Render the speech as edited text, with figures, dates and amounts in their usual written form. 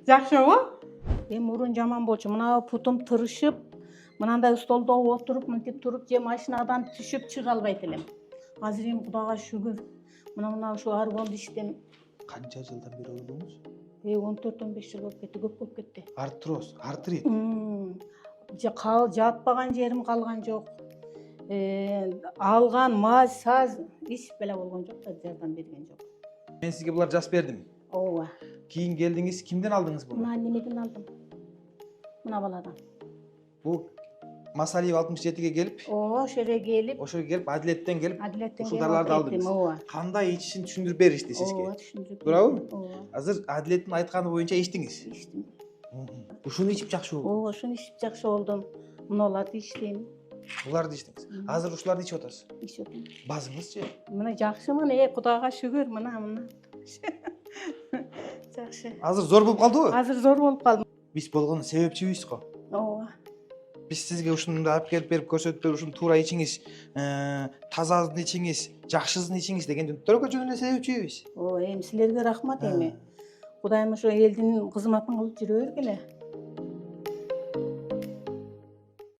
Жакшыбы? Мурун жаман болчу. Мына путум тырышып, мынандай столдо отуруп, мынтип туруп же машинадан түшүп чыга албайт элем. Азыр эми Кудайга шүгүр. Мына ушу аргонду иштем. Канча жылдан бери оорудуңуз? 14-15 жыл болуп кетти, көп болуп кетти. Артроз, артрит. Жатпаган жерим калган жок. Алган маз, саз эч беле болгон жок, жардам берген жок. Мен сизге булар жазып бердим. Ооба. Кийин келдиңиз, кимден алдыңыз буну? Мына немеден алдым. Мына баладан. Бул Масалиев 67-ге келип, Ошо жерге келип, Адилеттен келип, Адилеттен ушулдарларды алдыңыз. Ооба. Кандай ичишин түшүндүрүп беришти сизге? Ооба, түшүндүрүп. Туурабы? Ооба. Азыр Адилеттин айтканы боюнча ичтиңиз. Иштим. Ушуну ичип жакшы болду. Ооба, ушуну ичип жакшы болдум. Мунуларды иштейм. Буларды ичтиңиз. Азыр ушуларды ичип атасыз. Ичип атам. Базыңызчы? Мына жакшымын, Кудайга шүгүр, мына. Жакшы. Азыр зор болуп калдыбы? Азыр зор болуп калдым. Биз болгону себепчибиз го. Ооба. Биз сизге ушуну алып келип берип көрсөтүп берип ушуну туура ичиңиз, тазасын ичиңиз, жакшысын ичиңиз деген жөнүндө жөн эле себепчибиз. Ооба, эми силерге рахмат эми. Кудайым ошо элдин кызматын кылып жүрө бергиле.